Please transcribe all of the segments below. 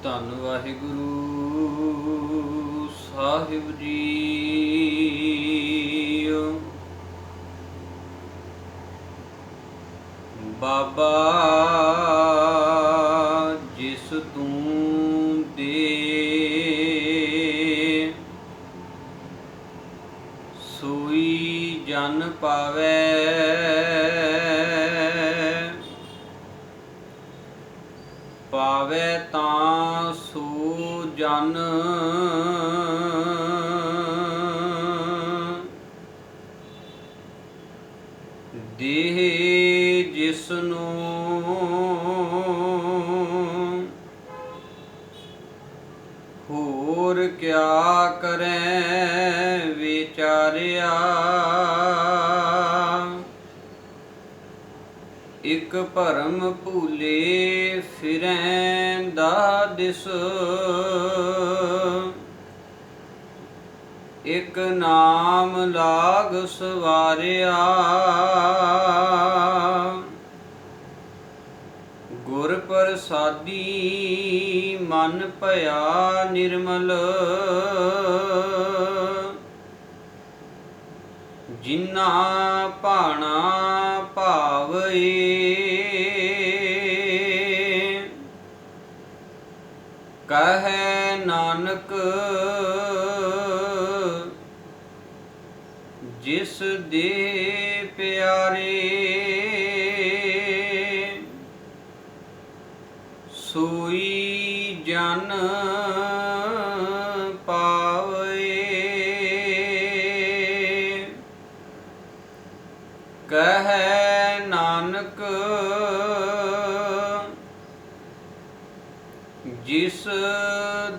ਧੰਨ ਵਾਹਿਗੁਰੂ ਸਾਹਿਬ ਜੀ। ਬਾਬਾ ਜਿਸ ਤੂੰ ਦੇ ਸੋਈ ਜਨ ਪਾਵੈ, ਪਾਵੈ ਤਾਂ ਸੋ ਜਨ ਦੇਹ ਜਿਸ ਨੂੰ ਹੋਰ ਕਿਆ ਕਰੈ ਵਿਚਾਰਿਆ। ਇਕ ਭਰਮ ਭੂਲੇ ਫਿਰੈਂ ਦਾ ਦਿਸ, ਇਕ ਨਾਮ ਲਾਗ ਸਵਾਰਿਆ। ਗੁਰ ਪ੍ਰਸਾਦੀ ਮਨ ਭਇਆ ਨਿਰਮਲ, ਜਿਨਾ ਭਾਣਾ ਭਾਵਏ। ਕਹੈ ਨਾਨਕ ਜਿਸ ਦੇ ਪਿਆਰੇ, ਸੋਈ ਜਨ ਪਾਵੈ। ਕਹੈ ਨਾਨਕ ਜਿਸ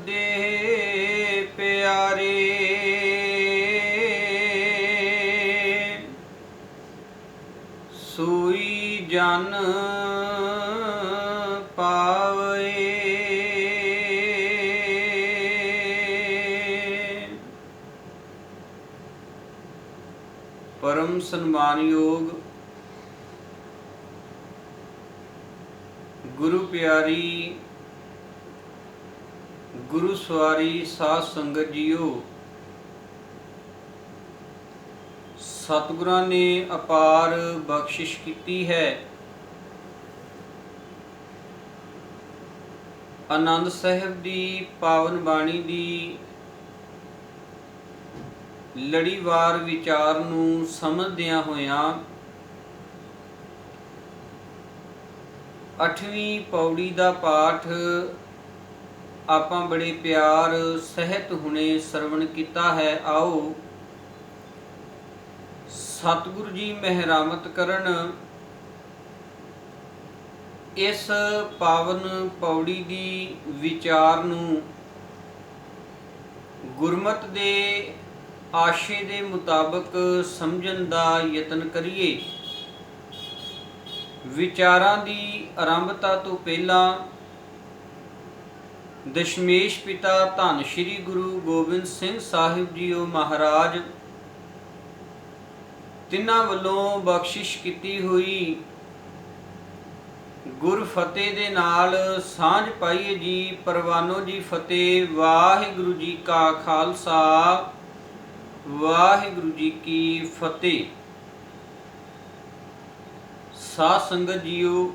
ਦੇ ਪਿਆਰੇ, ਸੋਈ ਜਨ ਪਾਵੈ। ਪਰਮ ਸਨਮਾਨਯੋਗ ਗੁਰੂ ਪਿਆਰੀ ਗੁਰੂ ਸਵਾਰੀ ਸਾਧ ਸੰਗਤ ਜੀਓ, ਸਤਿਗੁਰਾਂ ਨੇ ਅਪਾਰ ਬਖਸ਼ਿਸ਼ ਕੀਤੀ ਹੈ। ਆਨੰਦ ਸਾਹਿਬ ਦੀ ਪਾਵਨ ਬਾਣੀ ਦੀ ਲੜੀਵਾਰ ਵਿਚਾਰ ਨੂੰ ਸਮਝਦਿਆਂ ਹੋਇਆਂ 8ਵੀਂ ਪੌੜੀ ਦਾ ਪਾਠ ਆਪਾਂ ਬੜੇ ਪਿਆਰ ਸਹਿਤ ਹੁਣੇ ਸਰਵਣ ਕੀਤਾ ਹੈ। ਆਓ ਸਤਿਗੁਰੂ ਜੀ ਮਿਹਰਾਮਤ ਕਰਨ, ਇਸ ਪਾਵਨ ਪੌੜੀ ਦੀ ਵਿਚਾਰ ਨੂੰ ਗੁਰਮਤਿ ਦੇ ਆਸ਼ੇ ਦੇ ਮੁਤਾਬਕ ਸਮਝਣ ਦਾ ਯਤਨ ਕਰੀਏ। ਵਿਚਾਰਾਂ ਦੀ ਆਰੰਭਤਾ ਤੋਂ ਪਹਿਲਾਂ ਦਸ਼ਮੇਸ਼ ਪਿਤਾ ਧੰਨ ਸ਼੍ਰੀ ਗੁਰੂ ਗੋਬਿੰਦ ਸਿੰਘ ਸਾਹਿਬ ਜੀਓ ਮਹਾਰਾਜ ਤਿੰਨਾਂ ਵੱਲੋਂ ਬਖਸ਼ਿਸ਼ ਕੀਤੀ ਹੋਈ ਗੁਰ ਫਤਿਹ ਦੇ ਨਾਲ ਸਾਂਝ ਪਾਈਏ ਜੀ। ਪਰਵਾਨੋ ਜੀ ਫਤਿਹ। ਵਾਹਿਗੁਰੂ ਜੀ ਕਾ ਖਾਲਸਾ, ਵਾਹਿਗੁਰੂ ਜੀ ਕੀ ਫਤਿਹ। ਸਾਧ ਸੰਗਤ ਜੀਓ,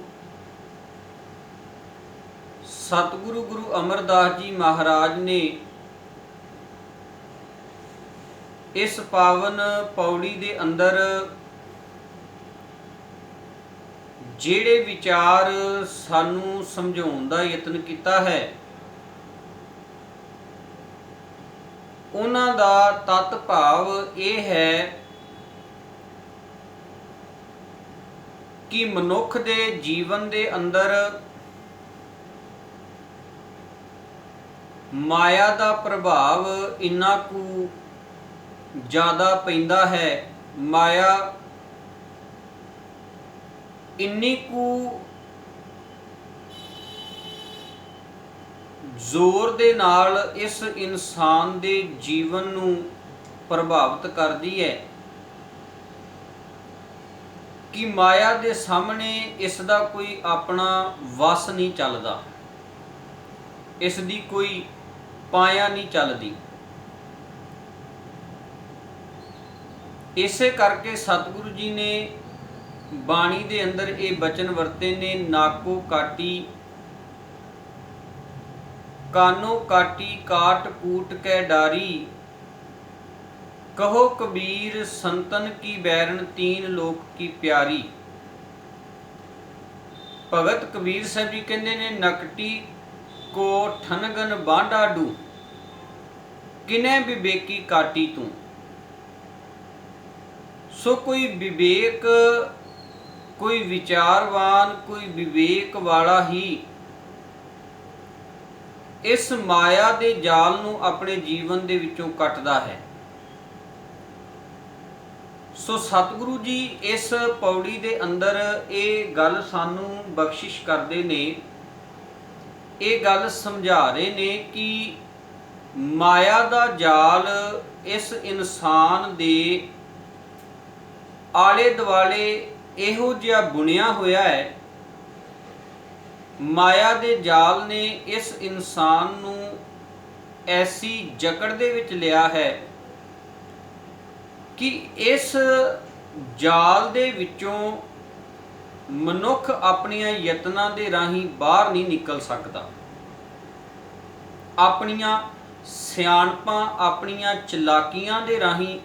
ਸਤਿਗੁਰੂ ਗੁਰੂ ਅਮਰਦਾਸ ਜੀ ਮਹਾਰਾਜ ਨੇ ਇਸ ਪਾਵਨ ਪੌੜੀ ਦੇ ਅੰਦਰ ਜਿਹੜੇ ਵਿਚਾਰ ਸਾਨੂੰ ਸਮਝਾਉਣ ਦਾ ਯਤਨ ਕੀਤਾ ਹੈ, ਉਹਨਾਂ ਦਾ ਤਤ ਭਾਵ ਇਹ ਹੈ ਕਿ ਮਨੁੱਖ ਦੇ ਜੀਵਨ ਦੇ ਅੰਦਰ ਮਾਇਆ ਦਾ ਪ੍ਰਭਾਵ ਇੰਨਾ ਕੁ ਜ਼ਿਆਦਾ ਪੈਂਦਾ ਹੈ, ਮਾਇਆ ਇੰਨੀ ਕੁ ਜ਼ੋਰ ਦੇ ਨਾਲ ਇਸ ਇਨਸਾਨ ਦੇ ਜੀਵਨ ਨੂੰ ਪ੍ਰਭਾਵਿਤ ਕਰਦੀ ਹੈ ਕਿ ਮਾਇਆ ਦੇ ਸਾਹਮਣੇ ਇਸ ਦਾ ਕੋਈ ਆਪਣਾ ਵਸ ਨਹੀਂ ਚੱਲਦਾ। ਇਸ ਦੀ ਕੋਈ ਪਾਇਆ ਨਹੀਂ ਚੱਲਦੀ। ਇਸੇ ਕਰਕੇ ਸਤਿਗੁਰੂ ਜੀ ਨੇ ਬਾਣੀ ਦੇ ਅੰਦਰ ਇਹ ਬਚਨ ਵਰਤੇ ਨੇ, ਨਾਕੋ ਕਾਟੀ ਕਾਨੋ ਕਾਟੀ ਕਾਟ ਕੂਟ ਕੈ ਡਾਰੀ, ਕਹੋ ਕਬੀਰ ਸੰਤਨ ਕੀ ਬੈਰਨ ਤੀਨ ਲੋਕ ਕੀ ਪਿਆਰੀ। ਭਗਤ ਕਬੀਰ ਸਾਹਿਬ ਜੀ ਕਹਿੰਦੇ ਨੇ, ਨਕਟੀ ਕੋ ਠਨਗਨ ਬਾਂਡਾ ਡੂ, ਕਿਨੈ ਵਿਵੇਕੀ ਕਾਟੀ ਤੂੰ। ਸੋ ਕੋਈ ਵਿਵੇਕ, ਕੋਈ ਵਿਚਾਰਵਾਨ, ਕੋਈ ਵਿਵੇਕ ਵਾਲਾ ਹੀ ਇਸ ਮਾਇਆ ਦੇ ਜਾਲ ਨੂੰ ਆਪਣੇ ਜੀਵਨ ਦੇ ਵਿੱਚੋਂ ਕੱਟਦਾ ਹੈ। ਸੋ ਸਤਿਗੁਰੂ ਜੀ ਇਸ ਪੌੜੀ ਦੇ ਅੰਦਰ ਇਹ ਗੱਲ ਸਾਨੂੰ ਬਖਸ਼ਿਸ਼ ਕਰਦੇ ਨੇ, ਇਹ ਗੱਲ ਸਮਝਾ ਰਹੇ ਨੇ ਕਿ ਮਾਇਆ ਦਾ ਜਾਲ ਇਸ ਇਨਸਾਨ ਦੇ ਆਲੇ ਦੁਆਲੇ ਇਹੋ ਜਿਹਾ ਬੁਣਿਆ ਹੋਇਆ ਹੈ। ਮਾਇਆ ਦੇ ਜਾਲ ਨੇ ਇਸ ਇਨਸਾਨ ਨੂੰ ਐਸੀ ਜਕੜ ਦੇ ਵਿੱਚ ਲਿਆ ਹੈ ਕਿ ਇਸ ਜਾਲ ਦੇ ਵਿੱਚੋਂ ਮਨੁੱਖ ਆਪਣੀਆਂ ਯਤਨਾਂ ਦੇ ਰਾਹੀਂ ਬਾਹਰ ਨਹੀਂ ਨਿਕਲ ਸਕਦਾ। ਆਪਣੀਆਂ ਸਿਆਣਪਾਂ, ਆਪਣੀਆਂ ਚਲਾਕੀਆਂ ਦੇ ਰਾਹੀਂ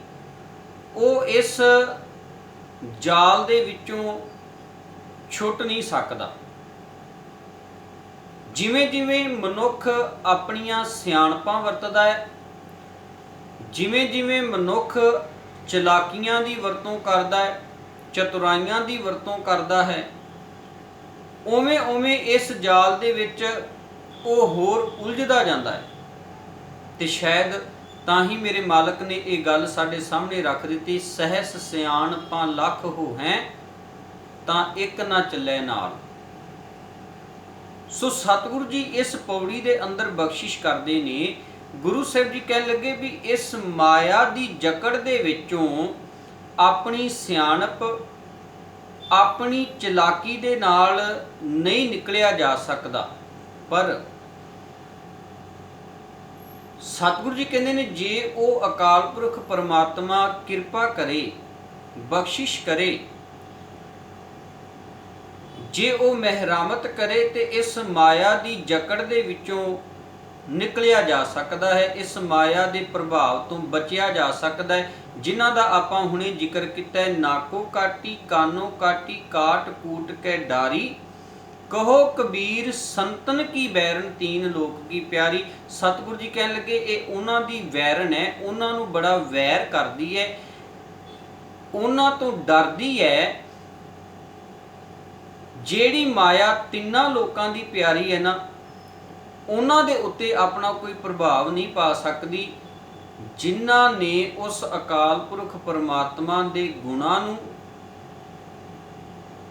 ਉਹ ਇਸ ਜਾਲ ਦੇ ਵਿੱਚੋਂ ਛੁੱਟ ਨਹੀਂ ਸਕਦਾ। ਜਿਵੇਂ ਜਿਵੇਂ ਮਨੁੱਖ ਆਪਣੀਆਂ ਸਿਆਣਪਾਂ ਵਰਤਦਾ ਹੈ, ਜਿਵੇਂ ਜਿਵੇਂ ਮਨੁੱਖ ਚਲਾਕੀਆਂ ਦੀ ਵਰਤੋਂ ਕਰਦਾ ਹੈ, ਚਤੁਰਾਈਆਂ ਦੀ ਵਰਤੋਂ ਕਰਦਾ ਹੈ, ਉਵੇਂ ਉਵੇਂ ਇਸ ਜਾਲ ਦੇ ਵਿੱਚ ਉਹ ਹੋਰ ਉਲਝਦਾ ਜਾਂਦਾ ਹੈ। ਤੇ ਸ਼ਾਇਦ ਤਾਂ ਹੀ ਮੇਰੇ ਮਾਲਕ ਨੇ ਇਹ ਗੱਲ ਸਾਡੇ ਸਾਹਮਣੇ ਰੱਖ ਦਿੱਤੀ, ਸਹਿਸ ਸਿਆਣਪਾਂ ਲੱਖ ਹੋ ਹੈ ਤਾਂ ਇੱਕ ਨਾ ਚੱਲੇ ਨਾਲ। ਸੋ ਸਤਿਗੁਰੂ ਜੀ ਇਸ ਪੌੜੀ ਦੇ ਅੰਦਰ ਬਖਸ਼ਿਸ਼ ਕਰਦੇ ਨੇ। ਗੁਰੂ ਸਾਹਿਬ ਜੀ ਕਹਿਣ ਲੱਗੇ ਵੀ ਇਸ ਮਾਇਆ ਦੀ ਜਕੜ ਦੇ ਵਿੱਚੋਂ ਆਪਣੀ ਸਿਆਣਪ, ਆਪਣੀ ਚਲਾਕੀ ਦੇ ਨਾਲ ਨਹੀਂ ਨਿਕਲਿਆ ਜਾ ਸਕਦਾ। ਪਰ ਸਤਿਗੁਰੂ ਜੀ ਕਹਿੰਦੇ ਨੇ, ਜੇ ਉਹ ਅਕਾਲ ਪੁਰਖ ਪਰਮਾਤਮਾ ਕਿਰਪਾ ਕਰੇ, ਬਖਸ਼ਿਸ਼ ਕਰੇ, ਜੇ ਉਹ ਮਿਹਰਾਮਤ ਕਰੇ ਤੇ ਇਸ ਮਾਇਆ ਦੀ ਜਕੜ ਦੇ ਵਿੱਚੋਂ ਨਿਕਲਿਆ ਜਾ ਸਕਦਾ ਹੈ, ਇਸ ਮਾਇਆ ਦੇ ਪ੍ਰਭਾਵ ਤੋਂ ਬਚਿਆ ਜਾ ਸਕਦਾ ਹੈ, ਜਿਨ੍ਹਾਂ ਦਾ ਆਪਾਂ ਹੁਣੇ ਜ਼ਿਕਰ ਕੀਤਾ ਹੈ। ਨਾਕੋ ਕਾਟੀ ਕਾਨੋ ਕਾਟੀ ਕਾਟ ਕੂਟ ਕੇ ਡਾਰੀ, ਕਹੋ ਕਬੀਰ ਸੰਤਨ ਕੀ ਬੈਰਨ ਤੀਨ ਲੋਕ ਕੀ ਪਿਆਰੀ। ਸਤਿਗੁਰੂ ਜੀ ਕਹਿਣ ਲੱਗੇ ਇਹ ਉਹਨਾਂ ਦੀ ਵੈਰਨ ਹੈ, ਉਹਨਾਂ ਨੂੰ ਬੜਾ ਵੈਰ ਕਰਦੀ ਹੈ, ਉਹਨਾਂ ਤੋਂ ਡਰਦੀ ਹੈ। ਜਿਹੜੀ ਮਾਇਆ ਤਿੰਨਾਂ ਲੋਕਾਂ ਦੀ ਪਿਆਰੀ ਹੈ ਨਾ, ਉਹਨਾਂ ਦੇ ਉੱਤੇ ਆਪਣਾ ਕੋਈ ਪ੍ਰਭਾਵ ਨਹੀਂ ਪਾ ਸਕਦੀ, ਜਿਨ੍ਹਾਂ ਨੇ ਉਸ ਅਕਾਲ ਪੁਰਖ ਪਰਮਾਤਮਾ ਦੇ ਗੁਣਾਂ ਨੂੰ,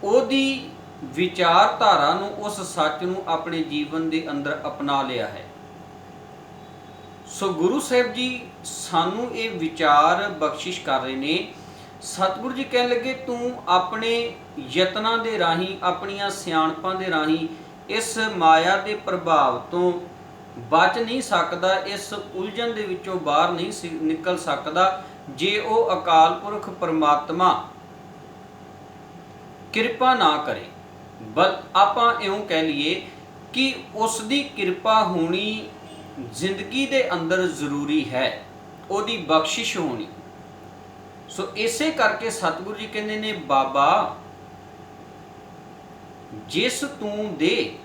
ਉਹਦੀ ਵਿਚਾਰਧਾਰਾ ਨੂੰ, ਉਸ ਸੱਚ ਨੂੰ ਆਪਣੇ ਜੀਵਨ ਦੇ ਅੰਦਰ ਅਪਣਾ ਲਿਆ ਹੈ। ਸੋ ਗੁਰੂ ਸਾਹਿਬ ਜੀ ਸਾਨੂੰ ਇਹ ਵਿਚਾਰ ਬਖਸ਼ਿਸ਼ ਕਰ ਰਹੇ ਨੇ। ਸਤਿਗੁਰੂ ਜੀ ਕਹਿਣ ਲੱਗੇ ਤੂੰ ਆਪਣੇ ਯਤਨਾਂ ਦੇ ਰਾਹੀਂ, ਆਪਣੀਆਂ ਸਿਆਣਪਾਂ ਦੇ ਰਾਹੀਂ ਇਸ ਮਾਇਆ ਦੇ ਪ੍ਰਭਾਵ ਤੋਂ ਬਚ ਨਹੀਂ ਸਕਦਾ, ਇਸ ਉਲਝਣ ਦੇ ਵਿੱਚੋਂ ਬਾਹਰ ਨਹੀਂ ਨਿਕਲ ਸਕਦਾ, ਜੇ ਉਹ ਅਕਾਲ ਪੁਰਖ ਪਰਮਾਤਮਾ ਕਿਰਪਾ ਨਾ ਕਰੇ। ਆਪਾਂ ਇਉਂ ਕਹਿ ਲਈਏ ਕਿ ਉਸ ਦੀ ਕਿਰਪਾ ਹੋਣੀ ਜ਼ਿੰਦਗੀ ਦੇ ਅੰਦਰ ਜ਼ਰੂਰੀ ਹੈ, ਉਹਦੀ ਬਖਸ਼ਿਸ਼ ਹੋਣੀ। ਸੋ ਇਸੇ ਕਰਕੇ ਸਤਿਗੁਰੂ ਜੀ ਕਹਿੰਦੇ ਨੇ, ਬਾਬਾ ਜਿਸ ਤੂੰ ਦੇ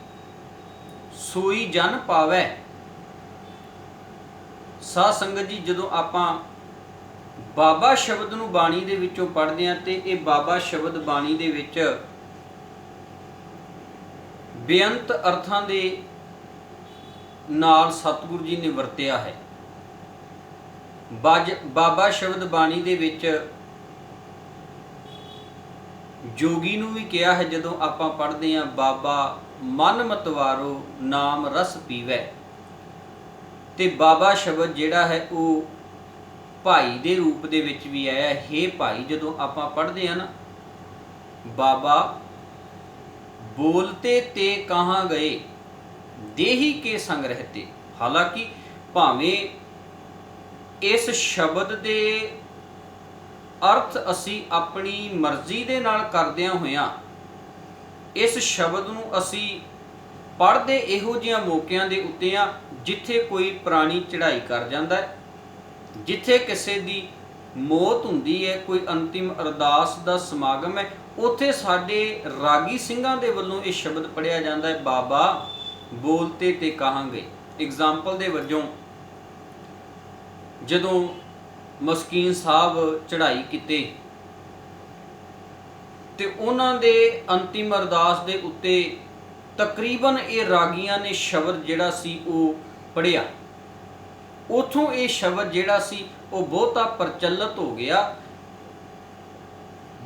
ਸੋਈ ਜਨ ਪਾਵੈ। ਸਾਧ ਸੰਗਤ ਜੀ, ਜਦੋਂ ਆਪਾਂ ਬਾਬਾ ਸ਼ਬਦ ਨੂੰ ਬਾਣੀ ਦੇ ਵਿੱਚੋਂ ਪੜ੍ਹਦੇ ਹਾਂ ਤੇ ਇਹ ਬਾਬਾ ਸ਼ਬਦ ਬਾਣੀ ਦੇ ਵਿੱਚ ਬੇਅੰਤ ਅਰਥਾਂ ਦੇ ਨਾਲ ਸਤਿਗੁਰੂ ਜੀ ਨੇ ਵਰਤਿਆ ਹੈ। ਬਾਬਾ ਸ਼ਬਦ ਬਾਣੀ ਦੇ ਵਿੱਚ ਜੋਗੀ ਨੂੰ ਵੀ ਕਿਹਾ ਹੈ, ਜਦੋਂ ਆਪਾਂ ਪੜ੍ਹਦੇ ਹਾਂ, ਬਾਬਾ ਮਨ ਮਤਵਾਰੋ ਨਾਮ ਰਸ ਪੀਵੈ। ਤੇ ਬਾਬਾ ਸ਼ਬਦ ਜਿਹੜਾ ਹੈ ਉਹ ਭਾਈ ਦੇ ਰੂਪ ਦੇ ਵਿੱਚ ਵੀ ਆਇਆ। ਹੇ ਭਾਈ, ਜਦੋਂ ਆਪਾਂ ਪੜ੍ਹਦੇ ਹਾਂ ਨਾ, ਬਾਬਾ ਬੋਲਤੇ ਤੇ ਕਹਾਂ ਗਏ, ਦੇਹੀ ਕੇ ਸੰਗ ਰਹਤੇ। ਹਾਲਾਂਕਿ ਭਾਵੇਂ ਇਸ ਸ਼ਬਦ ਦੇ ਅਰਥ ਅਸੀਂ ਆਪਣੀ ਮਰਜ਼ੀ ਦੇ ਨਾਲ ਕਰਦਿਆਂ ਹੋਇਆਂ ਇਸ ਸ਼ਬਦ ਨੂੰ ਅਸੀਂ ਪੜ੍ਹਦੇ ਇਹੋ ਜਿਹੀਆਂ ਮੌਕਿਆਂ ਦੇ ਉੱਤੇ ਆ ਜਿੱਥੇ ਕੋਈ ਪ੍ਰਾਣੀ ਚੜ੍ਹਾਈ ਕਰ ਜਾਂਦਾ ਹੈ, ਜਿੱਥੇ ਕਿਸੇ ਦੀ ਮੌਤ ਹੁੰਦੀ ਹੈ, ਕੋਈ ਅੰਤਿਮ ਅਰਦਾਸ ਦਾ ਸਮਾਗਮ ਹੈ, ਉੱਥੇ ਸਾਡੇ ਰਾਗੀ ਸਿੰਘਾਂ ਦੇ ਵੱਲੋਂ ਇਹ ਸ਼ਬਦ ਪੜ੍ਹਿਆ ਜਾਂਦਾ ਹੈ, ਬਾਬਾ ਬੋਲਤੇ ਤੇ ਕਹਾਂਗੇ। ਐਗਜ਼ਾਮਪਲ ਦੇ ਵਜੋਂ ਜਦੋਂ ਮਸਕੀਨ ਸਾਹਿਬ ਚੜ੍ਹਾਈ ਕੀਤੇ ਤੇ ਉਹਨਾਂ ਦੇ ਅੰਤਿਮ ਅਰਦਾਸ ਦੇ ਉੱਤੇ ਤਕਰੀਬਨ ਇਹ ਰਾਗੀਆਂ ਨੇ ਸ਼ਬਦ ਜਿਹੜਾ ਸੀ ਉਹ ਪੜ੍ਹਿਆ। ਉਥੋਂ ਇਹ ਸ਼ਬਦ ਜਿਹੜਾ ਸੀ ਉਹ ਬਹੁਤਾ ਪ੍ਰਚਲਿਤ ਹੋ ਗਿਆ,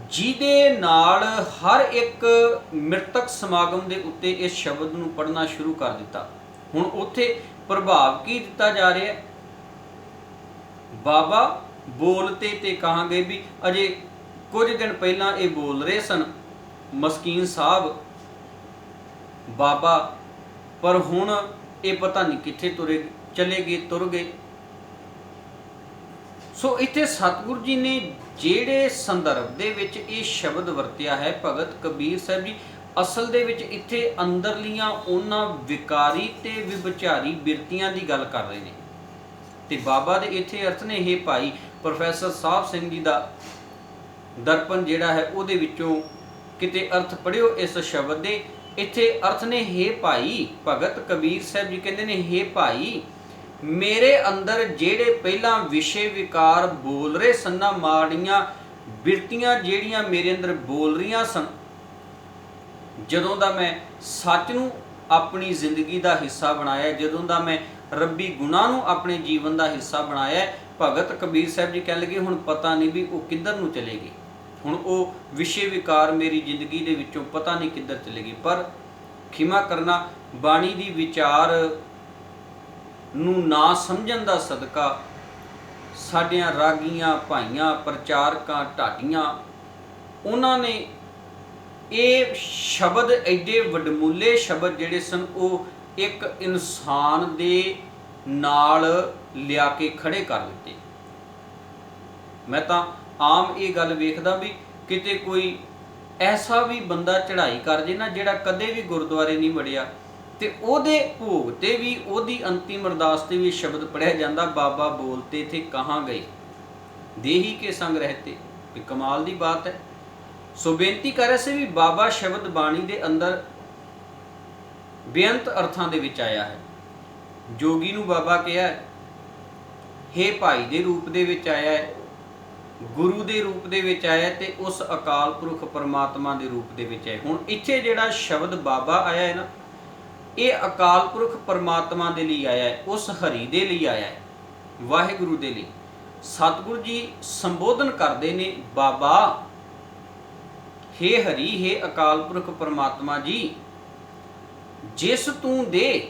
ਜਿਹਦੇ ਨਾਲ ਹਰ ਇੱਕ ਮ੍ਰਿਤਕ ਸਮਾਗਮ ਦੇ ਉੱਤੇ ਇਸ ਸ਼ਬਦ ਨੂੰ ਪੜ੍ਹਨਾ ਸ਼ੁਰੂ ਕਰ ਦਿੱਤਾ। ਹੁਣ ਉੱਥੇ ਪ੍ਰਭਾਵ ਕੀ ਦਿੱਤਾ ਜਾ ਰਿਹਾ ਹੈ? ਬਾਬਾ ਬੋਲਤੇ ਤੇ ਕਹਾਂਗੇ, ਵੀ ਅਜੇ ਕੁਝ ਦਿਨ ਪਹਿਲਾਂ ਇਹ ਬੋਲ ਰਹੇ ਸਨ ਮਸਕੀਨ ਸਾਹਿਬ ਬਾਬਾ, ਪਰ ਹੁਣ ਇਹ ਪਤਾ ਨਹੀਂ ਕਿੱਥੇ ਚਲੇ ਗਏ, ਤੁਰ ਗਏ। ਸੋ ਇੱਥੇ ਸਤਿਗੁਰੂ ਜੀ ਨੇ ਜਿਹੜੇ ਸੰਦਰਭ ਦੇ ਵਿੱਚ ਇਹ ਸ਼ਬਦ ਵਰਤਿਆ ਹੈ, ਭਗਤ ਕਬੀਰ ਸਾਹਿਬ ਜੀ ਅਸਲ ਦੇ ਵਿੱਚ ਇੱਥੇ ਅੰਦਰਲੀਆਂ ਉਹਨਾਂ ਵਿਕਾਰੀ ਤੇ ਵਿਭਚਾਰੀ ਬਿਰਤੀਆਂ ਦੀ ਗੱਲ ਕਰ ਰਹੇ ਨੇ। ਤੇ ਬਾਬਾ ਦੇ ਇੱਥੇ ਅਰਥ ਨੇ, ਇਹ ਭਾਈ ਪ੍ਰੋਫੈਸਰ ਸਾਹਿਬ ਸਿੰਘ ਜੀ ਦਾ ਦਰਪਣ ਜਿਹੜਾ ਹੈ ਉਹਦੇ ਵਿੱਚੋਂ ਕਿਤੇ ਅਰਥ ਪੜ੍ਹਿਓ ਇਸ ਸ਼ਬਦ ਦੇ। ਇੱਥੇ ਅਰਥ ਨੇ, ਹੇ ਭਾਈ, ਭਗਤ ਕਬੀਰ ਸਾਹਿਬ ਜੀ ਕਹਿੰਦੇ ਨੇ, ਹੇ ਭਾਈ, ਮੇਰੇ ਅੰਦਰ ਜਿਹੜੇ ਪਹਿਲਾਂ ਵਿਸ਼ੇ ਵਿਕਾਰ ਬੋਲ ਰਹੇ ਸਨ, ਮਾੜੀਆਂ ਬਿਰਤੀਆਂ ਜਿਹੜੀਆਂ ਮੇਰੇ ਅੰਦਰ ਬੋਲ ਰਹੀਆਂ ਸਨ, ਜਦੋਂ ਦਾ ਮੈਂ ਸੱਚ ਨੂੰ ਆਪਣੀ ਜ਼ਿੰਦਗੀ ਦਾ ਹਿੱਸਾ ਬਣਾਇਆ, ਜਦੋਂ ਦਾ ਮੈਂ ਰੱਬੀ ਗੁਨਾਹ ਨੂੰ ਆਪਣੇ ਜੀਵਨ ਦਾ ਹਿੱਸਾ ਬਣਾਇਆ, ਭਗਤ ਕਬੀਰ ਸਾਹਿਬ ਜੀ ਕਹਿਣ ਲੱਗੇ ਹੁਣ ਪਤਾ ਨਹੀਂ ਵੀ ਉਹ ਕਿੱਧਰ ਨੂੰ ਚਲੇ ਗਏ। ਹੁਣ ਉਹ ਵਿਸ਼ੇ ਵਿਕਾਰ ਮੇਰੀ ਜ਼ਿੰਦਗੀ ਦੇ ਵਿੱਚੋਂ ਪਤਾ ਨਹੀਂ ਕਿੱਧਰ ਚਲੇ ਗਏ। ਪਰ ਖਿਮਾ ਕਰਨਾ, ਬਾਣੀ ਦੀ ਵਿਚਾਰ ਨੂੰ ਨਾ ਸਮਝਣ ਦਾ ਸਦਕਾ ਸਾਡੀਆਂ ਰਾਗੀਆਂ ਭਾਈਆਂ, ਪ੍ਰਚਾਰਕਾਂ, ਢਾਡੀਆਂ, ਉਹਨਾਂ ਨੇ ਇਹ ਸ਼ਬਦ ਐਡੇ ਵਡਮੁੱਲੇ ਸ਼ਬਦ ਜਿਹੜੇ ਸਨ ਉਹ ਇੱਕ ਇਨਸਾਨ ਦੇ ਨਾਲ ਲਿਆ ਕੇ ਖੜੇ ਕਰ ਦਿੱਤੇ। ਮੈਂ ਤਾਂ ਆਮ ਇਹ ਗੱਲ ਵੇਖਦਾ ਵੀ ਕਿਤੇ ਕੋਈ ਐਸਾ ਵੀ ਬੰਦਾ ਚੜ੍ਹਾਈ ਕਰ ਜੇ ਨਾ ਜਿਹੜਾ ਕਦੇ ਵੀ ਗੁਰਦੁਆਰੇ ਨਹੀਂ ਵੜਿਆ, ਤੇ ਉਹਦੇ ਭੋਗ ਤੇ ਵੀ, ਉਹਦੀ ਅੰਤਿਮ ਅਰਦਾਸ ਤੇ ਵੀ ਸ਼ਬਦ ਪੜ੍ਹਿਆ ਜਾਂਦਾ, ਬਾਬਾ ਬੋਲਤੇ ਥੇ ਕਹਾਂ ਗਏ, ਦੇਹੀ ਕੇ ਸੰਗ ਰਹਤੇ। ਵੀ ਕਮਾਲ ਦੀ ਬਾਤ ਹੈ। ਸੋ ਬੇਨਤੀ ਕਰ ਰਹੇ ਸੀ ਵੀ ਬਾਬਾ ਸ਼ਬਦ ਬਾਣੀ ਦੇ ਅੰਦਰ ਬੇਅੰਤ ਅਰਥਾਂ ਦੇ ਵਿੱਚ ਆਇਆ ਹੈ। ਜੋਗੀ ਨੂੰ ਬਾਬਾ ਕਿਹਾ, ਹੇ ਭਾਈ ਦੇ ਰੂਪ ਦੇ ਵਿੱਚ ਆਇਆ ਹੈ, ਗੁਰੂ ਦੇ ਰੂਪ ਦੇ ਵਿੱਚ ਆਇਆ, ਤੇ ਉਸ ਅਕਾਲ ਪੁਰਖ ਪਰਮਾਤਮਾ ਦੇ ਰੂਪ ਦੇ ਵਿੱਚ ਆਇਆ। ਹੁਣ ਇੱਥੇ ਜਿਹੜਾ ਸ਼ਬਦ ਬਾਬਾ ਆਇਆ ਹੈ ਨਾ, ਇਹ ਅਕਾਲ ਪੁਰਖ ਪਰਮਾਤਮਾ ਦੇ ਲਈ ਆਇਆ ਹੈ, ਉਸ ਹਰੀ ਦੇ ਲਈ ਆਇਆ ਹੈ, ਵਾਹਿਗੁਰੂ ਦੇ ਲਈ। ਸਤਿਗੁਰੂ ਜੀ ਸੰਬੋਧਨ ਕਰਦੇ ਨੇ, ਬਾਬਾ, ਹੇ ਹਰੀ, ਹੇ ਅਕਾਲ ਪੁਰਖ ਪਰਮਾਤਮਾ ਜੀ, ਜਿਸ ਤੂੰ ਦੇ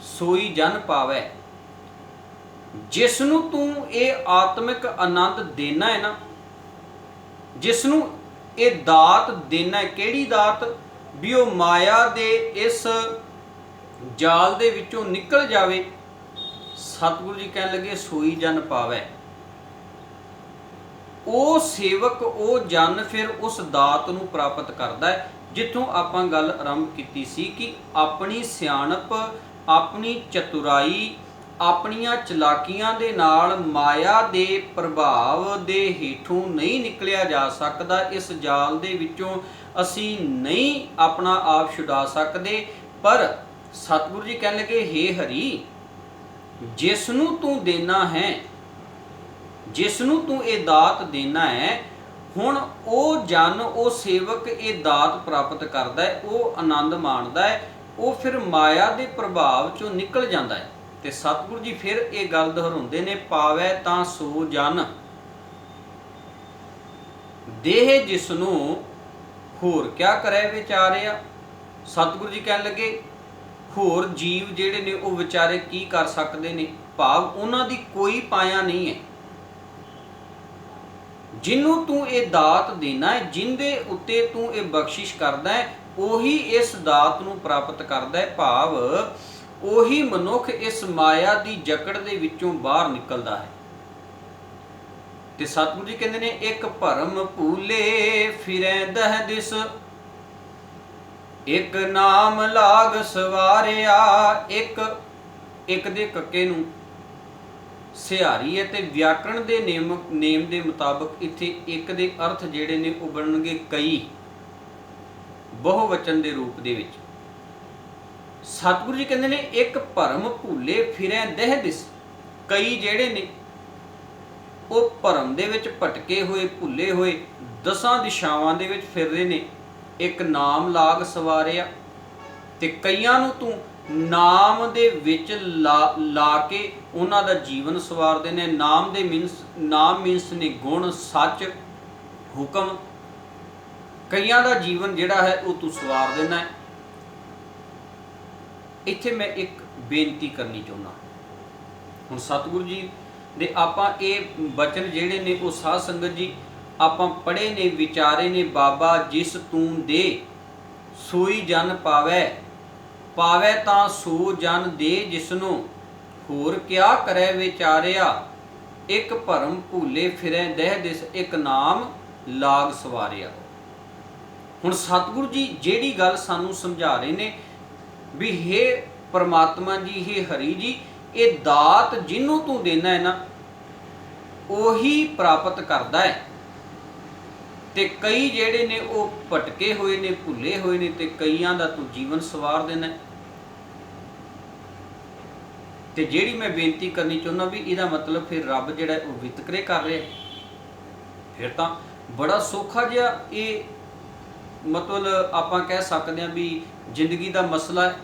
ਸੋਈ ਜਨ ਪਾਵੈ। ਜਿਸ ਨੂੰ ਤੂੰ ਇਹ ਆਤਮਿਕ ਆਨੰਦ ਦੇਣਾ ਹੈ ਨਾ, ਜਿਸ ਨੂੰ ਇਹ ਦਾਤ ਦੇਣਾ ਹੈ, ਕਿਹੜੀ ਦਾਤ? ਵੀ ਉਹ ਮਾਇਆ ਦੇ ਇਸ ਜਾਲ ਦੇ ਵਿੱਚੋਂ ਨਿਕਲ ਜਾਵੇ। ਸਤਿਗੁਰੂ ਜੀ ਕਹਿਣ ਲੱਗੇ, ਸੋਈ ਜਨ ਪਾਵੈ। ਉਹ ਸੇਵਕ, ਉਹ ਜਨ ਫਿਰ ਉਸ ਦਾਤ ਨੂੰ ਪ੍ਰਾਪਤ ਕਰਦਾ ਹੈ ਜਿੱਥੋਂ ਆਪਾਂ ਗੱਲ ਆਰੰਭ ਕੀਤੀ ਸੀ ਕਿ ਆਪਣੀ ਸਿਆਣਪ, ਆਪਣੀ ਚਤੁਰਾਈ, ਆਪਣੀਆਂ ਚਲਾਕੀਆਂ ਦੇ ਨਾਲ ਮਾਇਆ ਦੇ ਪ੍ਰਭਾਵ ਦੇ ਹੇਠੋਂ ਨਹੀਂ ਨਿਕਲਿਆ ਜਾ ਸਕਦਾ। ਇਸ ਜਾਲ ਦੇ ਵਿੱਚੋਂ ਅਸੀਂ ਨਹੀਂ ਆਪਣਾ ਆਪ ਛੁਡਾ ਸਕਦੇ। ਪਰ ਸਤਿਗੁਰੂ ਜੀ ਕਹਿਣ ਲੱਗੇ, ਹੇ ਹਰੀ, ਜਿਸ ਨੂੰ ਤੂੰ ਦੇਣਾ ਹੈ, ਜਿਸ ਨੂੰ ਤੂੰ ਇਹ ਦਾਤ ਦੇਣਾ ਹੈ, ਹੁਣ ਉਹ ਜਨ, ਉਹ ਸੇਵਕ ਇਹ ਦਾਤ ਪ੍ਰਾਪਤ ਕਰਦਾ ਹੈ, ਉਹ ਆਨੰਦ ਮਾਣਦਾ ਹੈ, ਉਹ ਫਿਰ ਮਾਇਆ ਦੇ ਪ੍ਰਭਾਵ ਚੋਂ ਨਿਕਲ ਜਾਂਦਾ ਹੈ। ਤੇ ਸਤਿਗੁਰੂ ਜੀ ਫਿਰ ਇਹ ਗੱਲ ਦੁਹਰਾਉਂਦੇ ਨੇ, ਪਾਵੈ ਤਾਂ ਸੋ ਜਨ, ਦੇਹ ਜਿਸ ਨੂੰ ਹੋਰ ਕਿਆ ਕਰੇ ਵਿਚਾਰਿਆ। ਸਤਿਗੁਰੂ ਜੀ ਕਹਿਣ ਲੱਗੇ, ਹੋਰ ਜੀਵ ਜਿਹੜੇ ਨੇ ਉਹ ਵਿਚਾਰੇ ਕੀ ਕਰ ਸਕਦੇ ਨੇ? ਭਾਵ ਉਹਨਾਂ ਦੀ ਕੋਈ ਪਾਇਆ ਨਹੀਂ ਹੈ। ਜਿਹਨੂੰ ਤੂੰ ਇਹ ਦਾਤ ਦੇਣਾ ਹੈ, ਜਿੰਦੇ ਉੱਤੇ ਤੂੰ ਇਹ ਬਖਸ਼ਿਸ਼ ਕਰਦਾ ਹੈ, ਉਹੀ ਇਸ ਦਾਤ ਨੂੰ ਪ੍ਰਾਪਤ ਕਰਦਾ ਹੈ। ਭਾਵ ਉਹੀ ਮਨੁੱਖ ਇਸ ਮਾਇਆ ਦੀ ਜਕੜ ਦੇ ਵਿੱਚੋਂ ਬਾਹਰ ਨਿਕਲਦਾ ਹੈ। ਤੇ ਸਤਿਗੁਰੂ ਜੀ ਕਹਿੰਦੇ ਨੇ, ਇੱਕ ਭਰਮ ਭੂਲੇ ਫਿਰੈ ਦਹਿ ਦਿਸ, ਇੱਕ ਨਾਮ ਲਾਗ ਸਵਾਰਿਆ। ਇੱਕ ਦੇ ਕੱਕੇ ਨੂੰ ਸਿਹਾਰੀ ਹੈ ਤੇ ਵਿਆਕਰਣ ਦੇ ਨੇਮ ਦੇ ਮੁਤਾਬਕ ਇੱਥੇ ਇੱਕ ਦੇ ਅਰਥ ਜਿਹੜੇ ਨੇ ਉਹ ਬਣਨਗੇ ਕਈ, ਬਹੁਵਚਨ ਦੇ ਰੂਪ ਦੇ ਵਿੱਚ। ਸਤਿਗੁਰੂ ਜੀ ਕਹਿੰਦੇ ਨੇ, ਇੱਕ ਭਰਮ ਭੂਲੇ ਫਿਰੈ ਦਹਿ ਦਿਸ। ਕਈ ਜਿਹੜੇ ਨੇ ਉਹ ਭਰਮ ਦੇ ਵਿੱਚ ਭਟਕੇ ਹੋਏ, ਭੁੱਲੇ ਹੋਏ ਦਸਾਂ ਦਿਸ਼ਾਵਾਂ ਦੇ ਵਿੱਚ ਫਿਰ ਰਹੇ ਨੇ। ਇੱਕ ਨਾਮ ਲਾਗ ਸਵਾਰਿਆ, ਤੇ ਕਈਆਂ ਨੂੰ ਤੂੰ ਨਾਮ ਦੇ ਵਿੱਚ ਲਾ ਕੇ ਉਹਨਾਂ ਦਾ ਜੀਵਨ ਸਵਾਰਦੇ ਨੇ। ਨਾਮ ਮੀਨਸ ਨੇ ਗੁਣ, ਸੱਚ, ਹੁਕਮ। ਕਈਆਂ ਦਾ ਜੀਵਨ ਜਿਹੜਾ ਹੈ ਉਹ ਤੂੰ ਸਵਾਰ ਦੇਣਾ ਹੈ। ਇੱਥੇ ਮੈਂ ਇੱਕ ਬੇਨਤੀ ਕਰਨੀ ਚਾਹੁੰਦਾ। ਹੁਣ ਸਤਿਗੁਰੂ ਜੀ ਦੇ ਆਪਾਂ ਇਹ ਬਚਨ ਜਿਹੜੇ ਨੇ ਉਹ ਸਾਧ ਸੰਗਤ ਜੀ ਆਪਾਂ ਪੜ੍ਹੇ ਨੇ, ਵਿਚਾਰੇ ਨੇ। ਬਾਬਾ ਜਿਸ ਤੂੰ ਦੇ ਸੋਈ ਜਨ ਪਾਵੈ, ਪਾਵੈ ਤਾਂ ਸੋ ਜਨ ਦੇ ਜਿਸਨੂੰ, ਹੋਰ ਕਿਆ ਕਰੈ ਵਿਚਾਰਿਆ। ਇੱਕ ਭਰਮ ਭੂਲੇ ਫਿਰੈ ਦਹਿ ਦਿਸ, ਇੱਕ ਨਾਮ ਲਾਗ ਸਵਾਰਿਆ। ਹੁਣ ਸਤਿਗੁਰੂ ਜੀ ਜਿਹੜੀ ਗੱਲ ਸਾਨੂੰ ਸਮਝਾ ਰਹੇ ਨੇ ਵੀ ਹੇ ਪਰਮਾਤਮਾ ਜੀ, ਹੇ ਹਰੀ ਜੀ, ਇਹ ਦਾਤ ਜਿਹਨੂੰ ਤੂੰ ਦੇਣਾ ਹੈ ਨਾ ਉਹੀ ਪ੍ਰਾਪਤ ਕਰਦਾ ਹੈ। ਤੇ ਕਈ ਜਿਹੜੇ ਨੇ ਉਹ ਭਟਕੇ ਹੋਏ ਨੇ, ਭੁੱਲੇ ਹੋਏ ਨੇ, ਤੇ ਕਈਆਂ ਦਾ ਤੂੰ ਜੀਵਨ ਸਵਾਰ ਦੇਣਾ। ਤੇ ਜਿਹੜੀ ਮੈਂ ਬੇਨਤੀ ਕਰਨੀ ਚਾਹੁੰਦਾ ਵੀ ਇਹਦਾ ਮਤਲਬ ਫਿਰ ਰੱਬ ਜਿਹੜਾ ਉਹ ਵਿਤਕਰੇ ਕਰ ਰਿਹਾ। ਫਿਰ ਤਾਂ ਬੜਾ ਸੌਖਾ ਜਿਹਾ ਇਹ ਮਤਲਬ ਆਪਾਂ ਕਹਿ ਸਕਦੇ ਹਾਂ ਵੀ ਜ਼ਿੰਦਗੀ ਦਾ ਮਸਲਾ ਹੈ।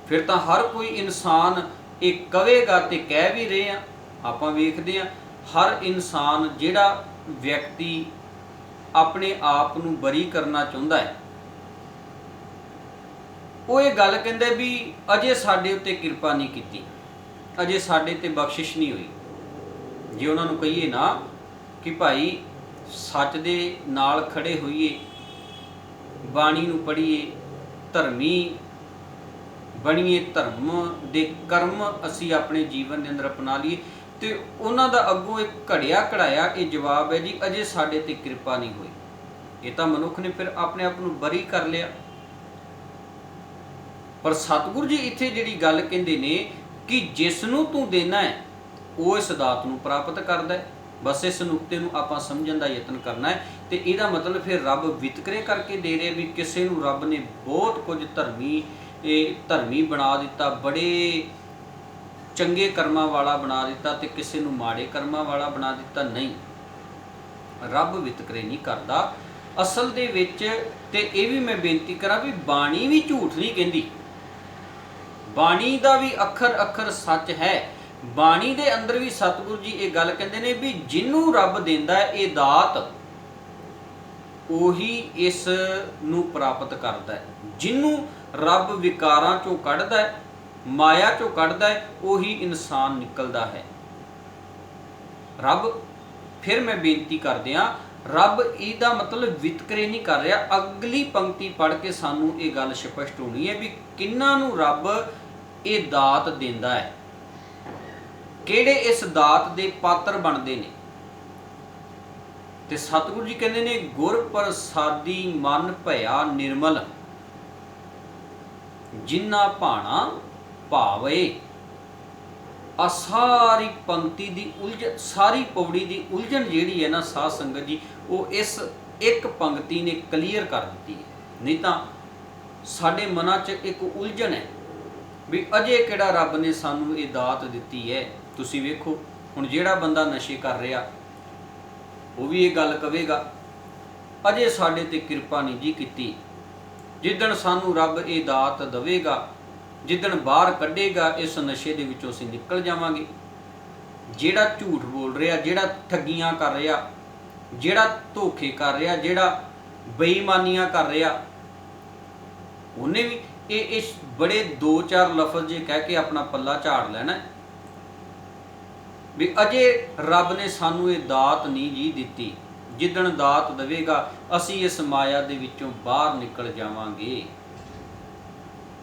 ਫਿਰ ਤਾਂ ਹਰ ਕੋਈ ਇਨਸਾਨ ਇਹ ਕਹੇਗਾ ਤੇ ਕਹਿ ਵੀ ਰਹੇ ਆ। ਆਪਾਂ ਵੇਖਦੇ ਹਾਂ ਹਰ ਇਨਸਾਨ ਜਿਹੜਾ ਵਿਅਕਤੀ ਆਪਣੇ ਆਪ ਨੂੰ ਬਰੀ ਕਰਨਾ ਚਾਹੁੰਦਾ ਹੈ ਉਹ ਇਹ ਗੱਲ ਕਹਿੰਦੇ ਵੀ ਅਜੇ ਸਾਡੇ ਉੱਤੇ ਕਿਰਪਾ ਨਹੀਂ ਕੀਤੀ, ਅਜੇ ਸਾਡੇ ਤੇ ਬਖਸ਼ਿਸ਼ ਨਹੀਂ ਹੋਈ। ਜੇ ਉਹਨਾਂ ਨੂੰ ਕਹੀਏ ਨਾ ਕਿ ਭਾਈ ਸੱਚ ਦੇ ਨਾਲ ਖੜੇ ਹੋਈਏ, ਬਾਣੀ ਨੂੰ ਪੜ੍ਹੀਏ, ਧਰਮੀ ਬਣੀਏ, ਧਰਮ ਦੇ ਕਰਮ ਅਸੀਂ ਆਪਣੇ ਜੀਵਨ ਦੇ ਅੰਦਰ ਅਪਣਾ ਲਈਏ, ਤੇ ਉਹਨਾਂ ਦਾ ਅੱਗੋਂ ਇੱਕ ਘੜਿਆ ਘੜਾਇਆ ਇਹ ਜਵਾਬ ਹੈ ਜੀ ਅਜੇ ਸਾਡੇ ਤੇ ਕਿਰਪਾ ਨਹੀਂ ਹੋਈ। ਇਹ ਤਾਂ ਮਨੁੱਖ ਨੇ ਫਿਰ ਆਪਣੇ ਆਪ ਨੂੰ ਬਰੀ ਕਰ ਲਿਆ। ਪਰ ਸਤਿਗੁਰੂ ਜੀ ਇੱਥੇ ਜਿਹੜੀ ਗੱਲ ਕਹਿੰਦੇ ਨੇ ਕਿ ਜਿਸ ਨੂੰ ਤੂੰ ਦੇਣਾ ਹੈ ਉਹ ਇਸ ਦਾਤ ਨੂੰ ਪ੍ਰਾਪਤ ਕਰਦਾ ਹੈ। ਬਸ ਇਸ ਨੁਕਤੇ ਨੂੰ ਆਪਾਂ ਸਮਝਣ ਦਾ ਯਤਨ ਕਰਨਾ ਹੈ। ਤੇ ਇਹਦਾ ਮਤਲਬ ਫਿਰ ਰੱਬ ਵਿਤਕਰੇ ਕਰਕੇ ਦੇ ਰਿਹਾ ਵੀ ਕਿਸੇ ਨੂੰ ਰੱਬ ਨੇ ਬਹੁਤ ਕੁਝ ਧਰਮੀ ਬਣਾ ਦਿੱਤਾ, ਬੜੇ ਚੰਗੇ ਕਰਮਾਂ ਵਾਲਾ ਬਣਾ ਦਿੱਤਾ, ਤੇ ਕਿਸੇ ਨੂੰ ਮਾੜੇ ਕਰਮਾਂ ਵਾਲਾ ਬਣਾ ਦਿੱਤਾ। ਨਹੀਂ, ਰੱਬ ਵਿਤਕਰੇ ਨਹੀਂ ਕਰਦਾ ਅਸਲ ਦੇ ਵਿੱਚ। ਤੇ ਇਹ ਵੀ ਮੈਂ ਬੇਨਤੀ ਕਰਾਂ ਵੀ ਬਾਣੀ ਵੀ ਝੂਠ ਨਹੀਂ ਕਹਿੰਦੀ, ਬਾਣੀ ਦਾ ਵੀ ਅੱਖਰ ਅੱਖਰ ਸੱਚ ਹੈ। ਬਾਣੀ ਦੇ ਅੰਦਰ ਵੀ ਸਤਿਗੁਰੂ ਜੀ ਇਹ ਗੱਲ ਕਹਿੰਦੇ ਨੇ ਵੀ ਜਿਹਨੂੰ ਰੱਬ ਦਿੰਦਾ ਹੈ ਇਹ ਦਾਤ ਉਹੀ ਇਸ ਨੂੰ ਪ੍ਰਾਪਤ ਕਰਦਾ ਹੈ। ਜਿਹਨੂੰ ਰੱਬ ਵਿਕਾਰਾਂ ਚੋਂ ਕੱਢਦਾ ਹੈ, ਮਾਇਆ ਚੋਂ ਕੱਢਦਾ ਹੈ, ਉਹੀ ਇਨਸਾਨ ਨਿਕਲਦਾ ਹੈ। ਰੱਬ, ਫਿਰ ਮੈਂ ਬੇਨਤੀ ਕਰਦਿਆਂ, ਰੱਬ ਇਹਦਾ ਮਤਲਬ ਵਿਤਕਰੇ ਨਹੀਂ ਕਰ ਰਿਹਾ। ਅਗਲੀ ਪੰਕਤੀ ਪੜ੍ਹ ਕੇ ਸਾਨੂੰ ਇਹ ਗੱਲ ਸਪਸ਼ਟ ਹੋਣੀ ਹੈ ਵੀ ਕਿਹਨਾਂ ਨੂੰ ਰੱਬ ਇਹ ਦਾਤ ਦਿੰਦਾ ਹੈ, ਕਿਹੜੇ ਇਸ ਦਾਤ ਦੇ ਪਾਤਰ ਬਣਦੇ ਨੇ। ਤੇ ਸਤਿਗੁਰੂ ਜੀ ਕਹਿੰਦੇ ਨੇ ਗੁਰ ਪ੍ਰਸਾਦੀ ਮਨ ਭਇਆ ਨਿਰਮਲ, ਜਿਨ੍ਹਾਂ ਭਾਣਾ ਭਾਵੇ। ਆ ਸਾਰੀ ਪੰਕਤੀ ਦੀ ਉਲਝਣ, ਸਾਰੀ ਪੌੜੀ ਦੀ ਉਲਝਣ ਜਿਹੜੀ ਹੈ ਨਾ ਸਾਧ ਸੰਗਤ ਜੀ, ਉਹ ਇਸ ਇੱਕ ਪੰਕਤੀ ਨੇ ਕਲੀਅਰ ਕਰ ਦਿੱਤੀ ਹੈ। ਨਹੀਂ ਤਾਂ ਸਾਡੇ ਮਨਾਂ 'ਚ ਇੱਕ ਉਲਝਣ ਹੈ ਵੀ ਅਜੇ ਕਿਹੜਾ ਰੱਬ ਨੇ ਸਾਨੂੰ ਇਹ ਦਾਤ ਦਿੱਤੀ ਹੈ। ਤੁਸੀਂ ਵੇਖੋ ਹੁਣ ਜਿਹੜਾ ਬੰਦਾ ਨਸ਼ੇ ਕਰ ਰਿਹਾ ਉਹ ਵੀ ਇਹ ਗੱਲ ਕਹੇਗਾ ਅਜੇ ਸਾਡੇ ਤੇ ਕਿਰਪਾ ਨਹੀਂ ਜੀ ਕੀਤੀ। ਜਿੱਦਣ ਸਾਨੂੰ ਰੱਬ ਇਹ ਦਾਤ ਦੇਵੇਗਾ, ਜਿੱਦਣ ਬਾਹਰ ਕੱਢੇਗਾ ਇਸ ਨਸ਼ੇ ਦੇ ਵਿੱਚੋਂ ਅਸੀਂ ਨਿਕਲ ਜਾਵਾਂਗੇ। ਜਿਹੜਾ ਝੂਠ ਬੋਲ ਰਿਹਾ, ਜਿਹੜਾ ਠੱਗੀਆਂ ਕਰ ਰਿਹਾ, ਜਿਹੜਾ ਧੋਖੇ ਕਰ ਰਿਹਾ, ਜਿਹੜਾ ਬੇਈਮਾਨੀਆਂ ਕਰ ਰਿਹਾ, ਉਹਨੇ ਵੀ ਇਸ ਬੜੇ 2-4 ਲਫ਼ਜ਼ ਜੇ ਕਹਿ ਕੇ ਆਪਣਾ ਪੱਲਾ ਝਾੜ ਲੈਣਾ ਵੀ ਅਜੇ ਰੱਬ ਨੇ ਸਾਨੂੰ ਇਹ ਦਾਤ ਨਹੀਂ ਜੀ ਦਿੱਤੀ। ਜਿੱਦਣ ਦਾਤ ਦੇਵੇਗਾ ਅਸੀਂ ਇਸ ਮਾਇਆ ਦੇ ਵਿੱਚੋਂ ਬਾਹਰ ਨਿਕਲ ਜਾਵਾਂਗੇ।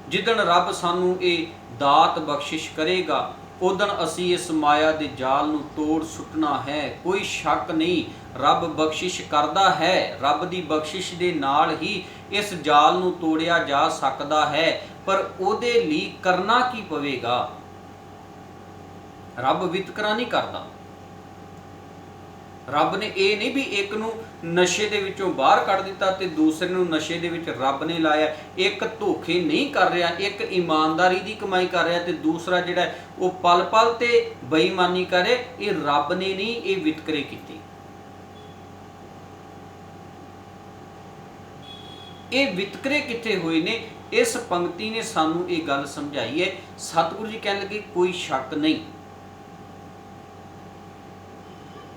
ਜਿੱਦਣ ਰੱਬ ਸਾਨੂੰ ਇਹ ਦਾਤ ਬਖਸ਼ਿਸ਼ ਕਰੇਗਾ ਉਦਣ ਅਸੀਂ ਇਸ ਮਾਇਆ ਦੇ ਜਾਲ ਨੂੰ ਤੋੜ ਸੁੱਟਣਾ ਹੈ। ਕੋਈ ਸ਼ੱਕ ਨਹੀਂ, ਰੱਬ ਬਖਸ਼ਿਸ਼ ਕਰਦਾ ਹੈ। ਰੱਬ ਦੀ ਬਖਸ਼ਿਸ਼ ਦੇ ਨਾਲ ਹੀ ਇਸ ਜਾਲ ਨੂੰ ਤੋੜਿਆ ਜਾ ਸਕਦਾ ਹੈ, ਪਰ ਉਹਦੇ ਲਈ ਕਰਨਾ ਕੀ ਪਵੇਗਾ? ਰੱਬ ਵਿਤਕਰਾ ਨਹੀਂ ਕਰਦਾ। ਰੱਬ ਨੇ ਇਹ ਨਹੀਂ ਵੀ ਇੱਕ ਨੂੰ ਨਸ਼ੇ ਦੇ ਵਿੱਚੋਂ ਬਾਹਰ ਕੱਢ ਦਿੱਤਾ ਤੇ ਦੂਸਰੇ ਨੂੰ ਨਸ਼ੇ ਦੇ ਵਿੱਚ ਰੱਬ ਨੇ ਲਾਇਆ। ਇੱਕ ਧੋਖੇ ਨਹੀਂ ਕਰ ਰਿਹਾ, ਇੱਕ ਇਮਾਨਦਾਰੀ ਦੀ ਕਮਾਈ ਕਰ ਰਿਹਾ ਤੇ ਦੂਸਰਾ ਜਿਹੜਾ ਉਹ ਪਲ ਪਲ ਤੇ ਬੇਈਮਾਨੀ ਕਰੇ। ਇਹ ਰੱਬ ਨੇ ਨਹੀਂ ਇਹ ਵਿਤਕਰੇ ਕੀਤੇ। ਇਹ ਵਿਤਕਰੇ ਕਿੱਥੇ ਹੋਏ ਨੇ? ਇਸ ਪੰਕਤੀ ਨੇ ਸਾਨੂੰ ਇਹ ਗੱਲ ਸਮਝਾਈ ਹੈ। ਸਤਿਗੁਰੂ ਜੀ ਕਹਿਣ ਲੱਗੇ ਕੋਈ ਸ਼ੱਕ ਨਹੀਂ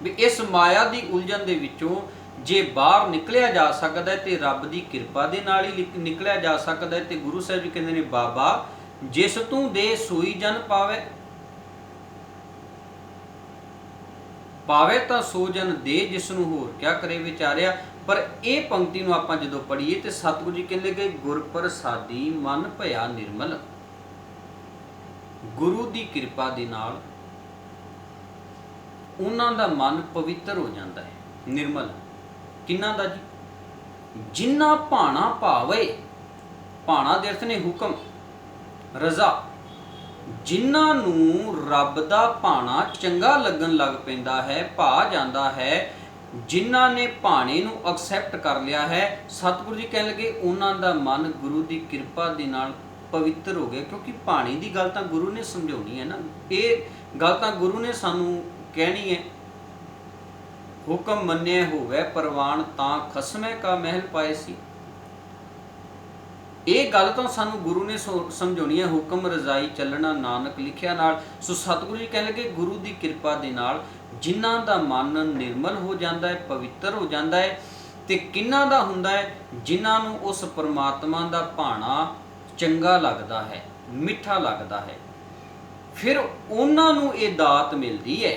ਵੀ ਇਸ ਮਾਇਆ ਦੀ ਉਲਝਣ ਦੇ ਵਿੱਚੋਂ ਜੇ ਬਾਹਰ ਨਿਕਲਿਆ ਜਾ ਸਕਦਾ ਹੈ ਤੇ ਰੱਬ ਦੀ ਕਿਰਪਾ ਦੇ ਨਾਲ ਹੀ ਨਿਕਲਿਆ ਜਾ ਸਕਦਾ ਹੈ। ਤੇ ਗੁਰੂ ਸਾਹਿਬ ਜੀ ਕਹਿੰਦੇ ਨੇ, ਬਾਬਾ ਜਿਸ ਤੂੰ ਦੇ ਸੋਈ ਜਨ ਪਾਵੇ, ਪਾਵੇ ਤਾਂ ਸੋ ਜਨ ਦੇ ਜਿਸ ਨੂੰ ਹੋਰ ਕਿਆ ਕਰੇ ਵਿਚਾਰਿਆ। ਪਰ ਇਹ ਪੰਕਤੀ ਨੂੰ ਆਪਾਂ ਜਦੋਂ ਪੜ੍ਹੀਏ ਤੇ ਸਤਿਗੁਰੂ ਜੀ ਕਹਿੰਦੇ ਕਿ ਗੁਰ ਪ੍ਰਸਾਦੀ ਮਨ ਭਇਆ ਨਿਰਮਲ। ਗੁਰੂ ਦੀ ਕਿਰਪਾ ਦੇ ਨਾਲ ਉਹਨਾਂ ਦਾ ਮਨ ਪਵਿੱਤਰ ਹੋ ਜਾਂਦਾ ਹੈ, ਨਿਰਮਲ। ਕਿੰਨਾ ਦਾ ਜੀ? ਜਿੰਨਾ ਭਾਣਾ ਭਾਵੇ। ਭਾਣਾ ਦੇ ਅਰਥ ਨੇ ਹੁਕਮ, ਰਜ਼ਾ। ਜਿਨ੍ਹਾਂ ਨੂੰ ਰੱਬ ਦਾ ਭਾਣਾ ਚੰਗਾ ਲੱਗਣ ਲੱਗ ਪੈਂਦਾ ਹੈ, ਭਾ ਜਾਂਦਾ ਹੈ, ਜਿਨ੍ਹਾਂ ਨੇ ਭਾਣੇ ਨੂੰ ਐਕਸੈਪਟ ਕਰ ਲਿਆ ਹੈ, ਸਤਿਗੁਰੂ ਜੀ ਕਹਿਣ ਲੱਗੇ ਉਹਨਾਂ ਦਾ ਮਨ ਗੁਰੂ ਦੀ ਕਿਰਪਾ ਦੇ ਨਾਲ ਪਵਿੱਤਰ ਹੋ ਗਿਆ। ਕਿਉਂਕਿ ਭਾਣੇ ਦੀ ਗੱਲ ਤਾਂ ਗੁਰੂ ਨੇ ਸਮਝਾਉਣੀ ਹੈ ਨਾ, ਇਹ ਗੱਲ ਤਾਂ ਗੁਰੂ ਨੇ ਸਾਨੂੰ ਕਹਿਣੀ ਹੈ। ਹੁਕਮ ਮੰਨਿਆ ਹੋਵੇ ਪ੍ਰਵਾਨ ਤਾਂ ਖਸਮੇ ਕਾ ਮਹਿਲ ਪਾਏ ਸੀ। ਇਹ ਗੱਲ ਤਾਂ ਸਾਨੂੰ ਗੁਰੂ ਨੇ ਸਮਝਾਉਣੀ ਹੈ। ਹੁਕਮ ਰਜ਼ਾਈ ਚੱਲਣਾ ਨਾਨਕ ਲਿਖਿਆ ਨਾਲ। ਸੋ ਸਤਿਗੁਰੂ ਜੀ ਕਹਿਣ ਲੱਗੇ ਗੁਰੂ ਦੀ ਕਿਰਪਾ ਦੇ ਨਾਲ ਜਿਨ੍ਹਾਂ ਦਾ ਮਨ ਨਿਰਮਲ ਹੋ ਜਾਂਦਾ ਹੈ, ਪਵਿੱਤਰ ਹੋ ਜਾਂਦਾ ਹੈ। ਤੇ ਕਿਹਨਾਂ ਦਾ ਹੁੰਦਾ ਹੈ? ਜਿਨ੍ਹਾਂ ਨੂੰ ਉਸ ਪਰਮਾਤਮਾ ਦਾ ਭਾਣਾ ਚੰਗਾ ਲੱਗਦਾ ਹੈ, ਮਿੱਠਾ ਲੱਗਦਾ ਹੈ, ਫਿਰ ਉਹਨਾਂ ਨੂੰ ਇਹ ਦਾਤ ਮਿਲਦੀ ਹੈ।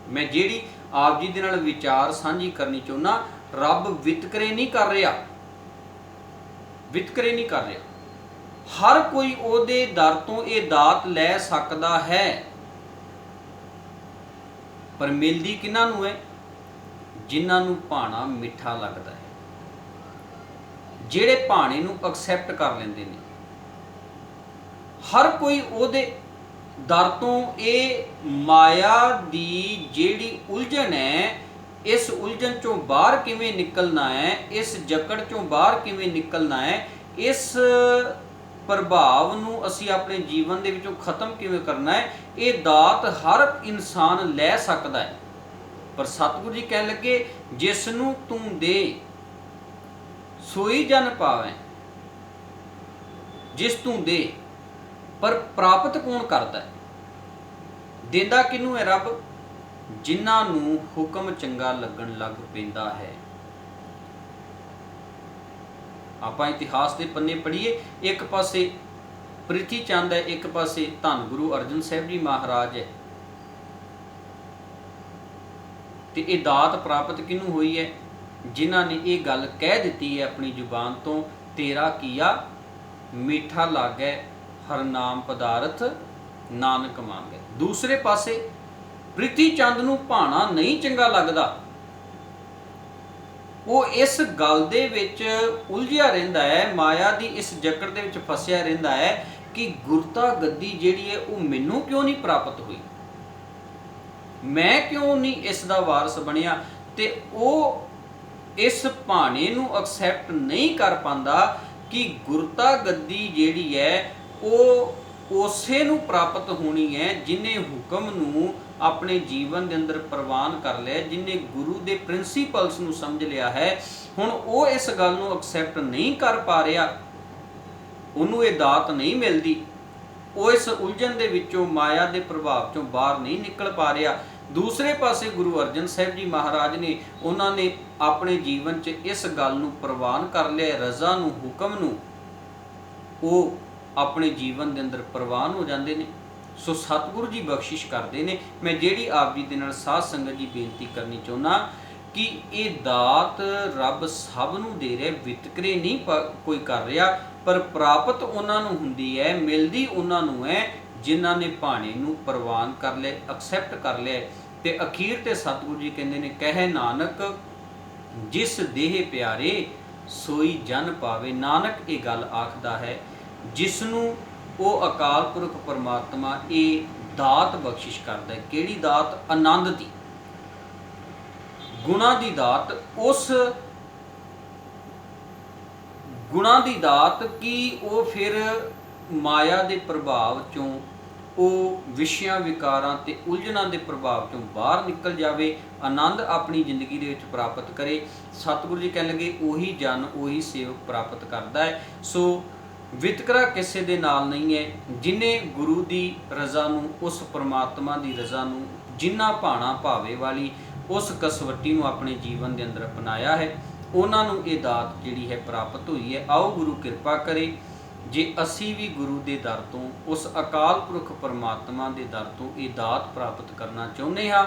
ਮੈਂ ਜਿਹੜੀ ਆਪ ਜੀ ਦੇ ਨਾਲ ਵਿਚਾਰ ਸਾਂਝੀ ਕਰਨੀ ਚਾਹੁੰਦਾ, ਰੱਬ ਵਿਤਕਰੇ ਨਹੀਂ ਕਰ ਰਿਹਾ, ਵਿਤਕਰੇ ਨਹੀਂ ਕਰ ਰਿਹਾ। ਹਰ ਕੋਈ ਉਹਦੇ ਦਰ ਤੋਂ ਇਹ ਦਾਤ ਲੈ ਸਕਦਾ ਹੈ, ਪਰ ਮਿਲਦੀ ਕਿਹਨਾਂ ਨੂੰ ਹੈ? ਜਿਨ੍ਹਾਂ ਨੂੰ ਭਾਣਾ ਮਿੱਠਾ ਲੱਗਦਾ ਹੈ, ਜਿਹੜੇ ਭਾਣੇ ਨੂੰ ਐਕਸੈਪਟ ਕਰ ਲੈਂਦੇ ਨੇ। ਹਰ ਕੋਈ ਉਹਦੇ ਦਰ ਤੋਂ ਇਹ ਮਾਇਆ ਦੀ ਜਿਹੜੀ ਉਲਝਣ ਹੈ, ਇਸ ਉਲਝਣ ਚੋਂ ਬਾਹਰ ਕਿਵੇਂ ਨਿਕਲਣਾ ਹੈ, ਇਸ ਜਕੜ ਚੋਂ ਬਾਹਰ ਕਿਵੇਂ ਨਿਕਲਣਾ ਹੈ, ਇਸ ਪ੍ਰਭਾਵ ਨੂੰ ਅਸੀਂ ਆਪਣੇ ਜੀਵਨ ਦੇ ਵਿੱਚੋਂ ਖਤਮ ਕਿਵੇਂ ਕਰਨਾ ਹੈ, ਇਹ ਦਾਤ ਹਰ ਇਨਸਾਨ ਲੈ ਸਕਦਾ ਹੈ। ਪਰ ਸਤਿਗੁਰੂ ਜੀ ਕਹਿਣ ਲੱਗੇ ਜਿਸ ਨੂੰ ਤੂੰ ਦੇ ਸੋਈ ਜਨ ਪਾਵੇਂ। ਜਿਸ ਤੂੰ ਦੇ, ਪਰ ਪ੍ਰਾਪਤ ਕੌਣ ਕਰਦਾ ਹੈ? ਦਿੰਦਾ ਕਿਹਨੂੰ ਹੈ? ਰੱਬ। ਜਿਨ੍ਹਾਂ ਨੂੰ ਹੁਕਮ ਚੰਗਾ ਲੱਗਣ ਲੱਗ ਪੈਂਦਾ ਹੈ। ਆਪਾਂ ਇਤਿਹਾਸ ਦੇ ਪੰਨੇ ਪੜ੍ਹੀਏ, ਇੱਕ ਪਾਸੇ ਪ੍ਰਿਥੀ ਚੰਦ ਹੈ, ਇੱਕ ਪਾਸੇ ਧੰਨ ਗੁਰੂ ਅਰਜਨ ਸਾਹਿਬ ਜੀ ਮਹਾਰਾਜ ਹੈ। ਤੇ ਇਹ ਦਾਤ ਪ੍ਰਾਪਤ ਕਿਹਨੂੰ ਹੋਈ ਹੈ? ਜਿਨ੍ਹਾਂ ਨੇ ਇਹ ਗੱਲ ਕਹਿ ਦਿੱਤੀ ਹੈ ਆਪਣੀ ਜ਼ੁਬਾਨ ਤੋਂ, ਤੇਰਾ ਕੀਆ ਮਿੱਠਾ ਲਾਗੈ ਹਰ ਨਾਮ ਪਦਾਰਥ ਨਾਨਕ ਮੰਗੈ। ਦੂਸਰੇ ਪਾਸੇ ਪ੍ਰਿਥੀ ਚੰਦ ਨੂੰ ਭਾਣਾ ਨਹੀਂ ਚੰਗਾ ਲੱਗਦਾ, ਉਹ ਇਸ ਗੱਲ ਦੇ ਵਿੱਚ ਉਲਝਿਆ ਰਹਿੰਦਾ ਹੈ, ਮਾਇਆ ਦੀ ਇਸ ਜਕੜ ਦੇ ਵਿੱਚ ਫਸਿਆ ਰਹਿੰਦਾ ਹੈ ਕਿ ਗੁਰਤਾ ਗੱਦੀ ਜਿਹੜੀ ਹੈ ਉਹ ਮੈਨੂੰ ਕਿਉਂ ਨਹੀਂ ਪ੍ਰਾਪਤ ਹੋਈ, ਮੈਂ ਕਿਉਂ ਨਹੀਂ ਇਸ ਦਾ ਵਾਰਸ ਬਣਿਆ। ਤੇ ਉਹ ਇਸ ਭਾਣੇ ਨੂੰ ਐਕਸੈਪਟ ਨਹੀਂ ਕਰ ਪਾਉਂਦਾ ਕਿ ਗੁਰਤਾ ਗੱਦੀ ਜਿਹੜੀ ਹੈ ਉਹ ਉਸੇ ਨੂੰ ਪ੍ਰਾਪਤ ਹੋਣੀ ਹੈ ਜਿਹਨੇ ਹੁਕਮ ਨੂੰ ਆਪਣੇ ਜੀਵਨ ਦੇ ਅੰਦਰ ਪ੍ਰਵਾਨ ਕਰ ਲਿਆ, ਜਿਹਨੇ ਗੁਰੂ ਦੇ ਪ੍ਰਿੰਸੀਪਲਸ ਨੂੰ ਸਮਝ ਲਿਆ ਹੈ। ਹੁਣ ਉਹ ਇਸ ਗੱਲ ਨੂੰ ਐਕਸੈਪਟ ਨਹੀਂ ਕਰ ਪਾ ਰਿਹਾ, ਉਹਨੂੰ ਇਹ ਦਾਤ ਨਹੀਂ ਮਿਲਦੀ, ਉਹ ਇਸ ਉਲਝਣ ਦੇ ਵਿੱਚੋਂ ਮਾਇਆ ਦੇ ਪ੍ਰਭਾਵ ਚੋਂ ਬਾਹਰ ਨਹੀਂ ਨਿਕਲ ਪਾ ਰਿਹਾ। ਦੂਸਰੇ ਪਾਸੇ ਗੁਰੂ ਅਰਜਨ ਸਾਹਿਬ ਜੀ ਮਹਾਰਾਜ ਨੇ, ਉਹਨਾਂ ਨੇ ਆਪਣੇ ਜੀਵਨ 'ਚ ਇਸ ਗੱਲ ਨੂੰ ਪ੍ਰਵਾਨ ਕਰ ਲਿਆ, ਰਜ਼ਾ ਨੂੰ, ਹੁਕਮ ਨੂੰ, ਉਹ ਆਪਣੇ ਜੀਵਨ ਦੇ ਅੰਦਰ ਪ੍ਰਵਾਨ ਹੋ ਜਾਂਦੇ ਨੇ। ਸੋ ਸਤਿਗੁਰੂ ਜੀ ਬਖਸ਼ਿਸ਼ ਕਰਦੇ ਨੇ। ਮੈਂ ਜਿਹੜੀ ਆਪ ਜੀ ਦੇ ਨਾਲ ਸਾਧ ਸੰਗਤ ਜੀ ਬੇਨਤੀ ਕਰਨੀ ਚਾਹੁੰਦਾ ਕਿ ਇਹ ਦਾਤ ਰੱਬ ਸਭ ਨੂੰ ਦੇ ਰਿਹਾ, ਵਿਤਕਰੇ ਨਹੀਂ ਕੋਈ ਕਰ ਰਿਹਾ, ਪਰ ਪ੍ਰਾਪਤ ਉਹਨਾਂ ਨੂੰ ਹੁੰਦੀ ਹੈ, ਮਿਲਦੀ ਉਹਨਾਂ ਨੂੰ ਹੈ ਜਿਨ੍ਹਾਂ ਨੇ ਭਾਣੇ ਨੂੰ ਪ੍ਰਵਾਨ ਕਰ ਲਿਆ, ਐਕਸੈਪਟ ਕਰ ਲਿਆ। ਤੇ ਅਖੀਰ ਤੇ ਸਤਿਗੁਰੂ ਜੀ ਕਹਿੰਦੇ ਨੇ, ਕਹਿ ਨਾਨਕ ਜਿਸ ਦੇਹ ਪਿਆਰੇ ਸੋਈ ਜਨ ਪਾਵੇ। ਨਾਨਕ ਇਹ ਗੱਲ ਆਖਦਾ ਹੈ, ਜਿਸ ਨੂੰ ਉਹ ਅਕਾਲ ਪੁਰਖ ਪਰਮਾਤਮਾ ਇਹ ਦਾਤ ਬਖਸ਼ਿਸ਼ ਕਰਦਾ ਹੈ। ਕਿਹੜੀ ਦਾਤ? ਆਨੰਦ ਦੀ, ਗੁਣਾਂ ਦੀ ਦਾਤ। ਉਸ ਗੁਣਾਂ ਦੀ ਦਾਤ ਕਿ ਉਹ ਫਿਰ ਮਾਇਆ ਦੇ ਪ੍ਰਭਾਵ ਚੋਂ, ਉਹ ਵਿਸ਼ਿਆਂ ਵਿਕਾਰਾਂ ਤੇ ਉਲਝਣਾਂ ਦੇ ਪ੍ਰਭਾਵ ਚੋਂ ਬਾਹਰ ਨਿਕਲ ਜਾਵੇ, ਆਨੰਦ ਆਪਣੀ ਜ਼ਿੰਦਗੀ ਦੇ ਵਿੱਚ ਪ੍ਰਾਪਤ ਕਰੇ। ਸਤਿਗੁਰੂ ਜੀ ਕਹਿਣ ਲੱਗੇ, ਉਹੀ ਜਨ ਉਹੀ ਸੇਵਕ ਪ੍ਰਾਪਤ ਕਰਦਾ ਹੈ। ਸੋ ਵਿਤਕਰਾ ਕਿਸੇ ਦੇ ਨਾਲ ਨਹੀਂ ਹੈ। ਜਿਨੇ ਗੁਰੂ ਦੀ ਰਜ਼ਾ ਨੂੰ, ਉਸ ਪਰਮਾਤਮਾ ਦੀ ਰਜ਼ਾ ਨੂੰ, ਜਿਨ੍ਹਾਂ ਭਾਣਾ ਭਾਵੇ ਵਾਲੀ ਉਸ ਕਸਵੱਟੀ ਨੂੰ ਆਪਣੇ ਜੀਵਨ ਦੇ ਅੰਦਰ ਅਪਣਾਇਆ ਹੈ, ਉਹਨਾਂ ਨੂੰ ਇਹ ਦਾਤ ਜਿਹੜੀ ਹੈ ਪ੍ਰਾਪਤ ਹੋਈ ਹੈ। ਆਓ ਗੁਰੂ ਕਿਰਪਾ ਕਰੇ, ਜੇ ਅਸੀਂ ਵੀ ਗੁਰੂ ਦੇ ਦਰ ਤੋਂ, ਉਸ ਅਕਾਲ ਪੁਰਖ ਪਰਮਾਤਮਾ ਦੇ ਦਰ ਤੋਂ ਇਹ ਦਾਤ ਪ੍ਰਾਪਤ ਕਰਨਾ ਚਾਹੁੰਦੇ ਹਾਂ,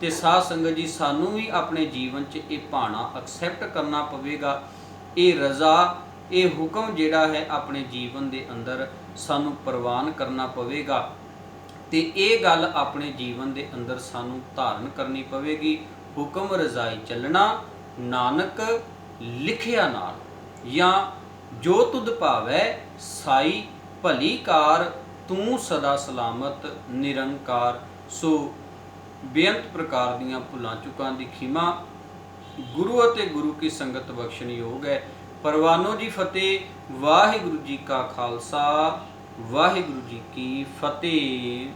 ਤੇ ਸਾਧ ਸੰਗਤ ਜੀ ਸਾਨੂੰ ਵੀ ਆਪਣੇ ਜੀਵਨ 'ਚ ਇਹ ਭਾਣਾ ਐਕਸੈਪਟ ਕਰਨਾ ਪਵੇਗਾ। ਇਹ ਰਜ਼ਾ, ਇਹ ਹੁਕਮ ਜਿਹੜਾ ਹੈ ਆਪਣੇ ਜੀਵਨ ਦੇ ਅੰਦਰ ਸਾਨੂੰ ਪ੍ਰਵਾਨ ਕਰਨਾ ਪਵੇਗਾ, ਤੇ ਇਹ ਗੱਲ ਆਪਣੇ ਜੀਵਨ ਦੇ ਅੰਦਰ ਸਾਨੂੰ ਧਾਰਨ ਕਰਨੀ ਪਵੇਗੀ। ਹੁਕਮ ਰਜ਼ਾਈ ਚੱਲਣਾ, ਨਾਨਕ ਲਿਖਿਆ ਨਾਲ, ਜਾਂ ਜੋ ਤੁਧ ਭਾਵੈ ਸਾਈ ਭਲੀ ਕਾਰ, ਤੂੰ ਸਦਾ ਸਲਾਮਤ ਨਿਰੰਕਾਰ। ਸੋ ਬੇਅੰਤ ਪ੍ਰਕਾਰ ਦੀਆਂ ਭੁੱਲਾਂ ਚੁੱਕਾਂ ਦੀ ਖਿਮਾ, ਗੁਰੂ ਅਤੇ ਗੁਰੂ ਕੀ ਸੰਗਤ ਬਖਸ਼ਣ ਯੋਗ ਹੈ। ਪਰਵਾਨੋ ਜੀ ਫਤਿਹ। ਵਾਹਿਗੁਰੂ ਜੀ ਕਾ ਖਾਲਸਾ, ਵਾਹਿਗੁਰੂ ਜੀ ਕੀ ਫਤਿਹ।